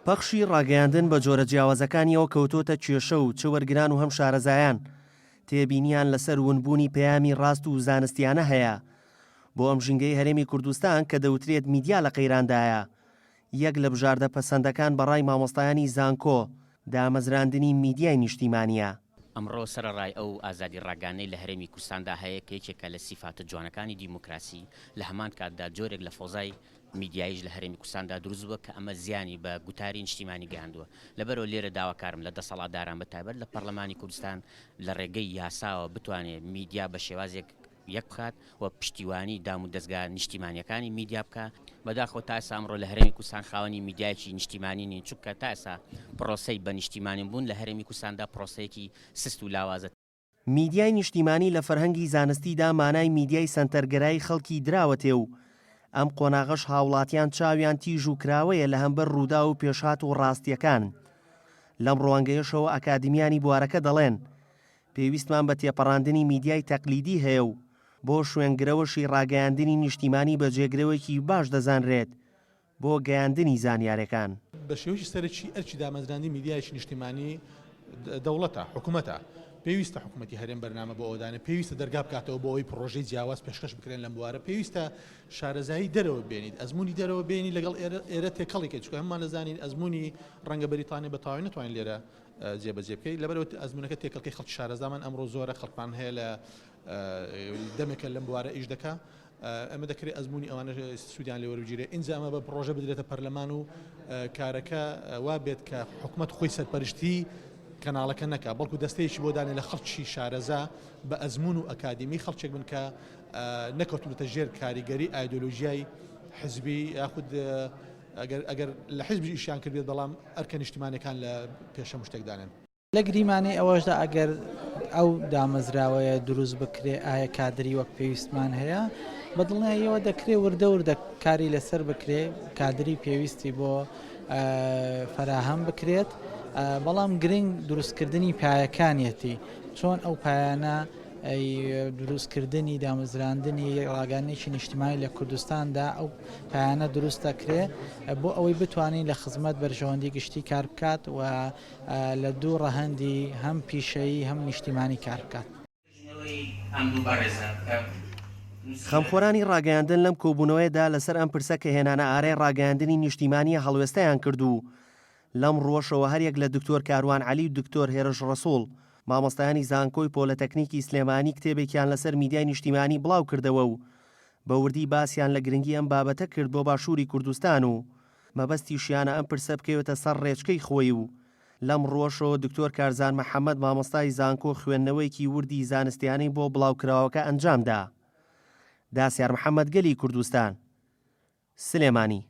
پەخشی ڕاگەیاندن بە جۆرە جیاوازەکانیەوە کەوتۆتە کێشە و چ وەرگران و هەم شارەزایان تێبینیان لەسەر ونبوونی پەیامی ڕاست و زانستیانە هەیە بۆ ئەم ژینگەی هەرێمی کوردستان کە دەوترێت میدیا لە قەیراندایە. یەک لە بژاردە پەسەندەکان بەڕای مامۆستایانی زانکۆ دامەزراندنی میدیای نیشتیمانیە. ئەمڕۆ سەرڕای ئەو ئازادی ڕاگانەی لە هەرێمی کوردستاندا هەیە کە یەکێکە لە سیفاتە جوانەکانی دیموکراسی لە هەمان کاتدا جۆرێک لە فۆزای میدیایش لە هەرێمی کوردستاندا دروست بووە کە ئەمە زیانی بە گوتاری نیشتیمانی گەیاندووە. لەبەرەوە لێرە داواکارم لە دەسەڵاتداران بەتایبەت لە پەرلەمانی کوردستان لە ڕێگەی یاساوە بتوانێت میدیا بە شێوازێک یەک بخات و پشتیوانی دام و دەستگا نیشتیمانیەکانی میدیا بکە. بەداخەوە تا ئێستا ئەمڕۆ لە هەرێمی کوردستان خاوەنی میدیایەکی نیشتیمانی نین، چونکە تا ئێستا پرۆسەی بە نیشتیمانی بوون لە هەرێمی کوردستاندا پرۆسەیەکی سست و لاوازە. میدیای نیشتیمانی لە فەرهەنگی زانستیدا مانای میدیای سەنتەرگەرای خەڵکی دراوەتێ و ئەم قۆناغەش هاوڵاتیان چاویان تیژ و کراوەیە لە هەمبەر ڕوودا و پێشات و ڕاستیەکان. لەم ڕوانگەیەشەوە ئەکادمیانی بوارەکە دەڵێن پێویستمان بە تێپەڕاندنی میدیای تەقلیدی هەیە و بۆ شوێنگرەوەشی ڕاگەیاندنی نیشتیمانی بە جێگرەوەیەکی باش دەزانرێت بۆ گەیاندنی زانیاریەکان. بە شێوەیەکی سەرەکی ئەرچی دامەزراندنی میدیایەکی نیشتیمانی دەوڵەتە، حکوومەتە. پێویستە حکوومەتی هەرێم بەرنامە بۆ ئەودانە، پێویستە دەرگا بکاتەوە بۆ ئەوی پرۆژەی جیاواز پێشکەش بکرێن لەم بوارە، پێویستە شارەزایی دەرەوە بێنیت، ئەزمموی دەرەوە بێنی لەگەڵ ئێرە تێکەڵێکێک، چونکە هەممان دەزانین ئەزمموی ڕەنگە بەریتانیا بە تاوای نتوانین لێرە جێبەجێ بکەین. لەبەرەوە ئەزمونەکە تێکەڵکەی خەڵکی شارەزامان ئەمڕۆ زۆرە، خەڵکمان هەیە لە دەمێکە لەم بوارە ئیش دەکا. ئەمە دەکرێت ئەزمموی ئەوانە سوودیان لێ وەربگیرێ. ئینجا ئەمە بە پرۆژە بدرێتە پەرلەمان و کارەکە وا بێت کە حکوومەت خۆی سەرپەرشتی کەناڵەکە نەکا، بەڵکو دەستەیەکی بۆ دانێ لە خەڵکی شارەزا بە ئەزمون و ئەکادمی خەڵچێک بن کە نەکەوتونەتە ژێر کاریگەری ئایدۆلۆژیای حزبی یاخود ئەگەر لە حزبی ئیشیان کردێت بەڵام ئەرکە نیشتیمانەکان لە پێشەم شتێکدانن. لە گریمانی ئەوەشدا ئەگەر ئەو دامەزراوەیە دروست بکرێ ئایا کادری وەک پێویستمان هەیە، بەدڵنیاییەوە دەکرێت وردە وردە کاری لەسەر بکرێ، کادری پێویستی بۆ فەراهەم بکرێت. بەڵام گرنگ دروستکردنی پایەکانیەتی، چۆن ئەو پایانە دروستکردنی دامەزراندنی ڕاگەیاندنێکی نیشتیمانی لە کوردستاندا ئەو پایانە دروست دەکرێ بۆ ئەوەی بتوانین لە خزمەت بەرژەوەندی گشتی کار بکات و لە دوو ڕەهەندی هەم پیشەیی هەم نیشتیمانی کار بکات. خەمخۆرانی ڕاگەیاندن لەم کۆبوونەوەیدا لەسەر ئەم پرسە کە هێنانە ئارەی ڕاگەیاندنی نیشتیمانی هەڵوێستەیان کردو. لەم ڕۆژەوە هەریەک لە دکتۆر کاروان عەلی و دکتۆر هێرش ڕەسوڵ مامۆستایانی زانکۆی پۆلەتەکنیکی سلێمانی کتێبێکیان لەسەر میدیای نیشتیمانی بڵاو کردەوە و بە وردی باسییان لە گرنگی ئەم بابەتە کرد بۆ باشووری کوردستان و مەبەستیشیانە ئەم پرسە بکەوێتە سەر ڕێچکەی خۆی و لەم ڕۆژەوە دکتۆر کارزان محەممەد مامۆستای زانکۆ خوێندنەوەیکی وردی زانستیانەی بۆ بڵاوکراوەکە ئەنجامدا. داسیار محەممەد گەلی کوردستان، سلێمانی.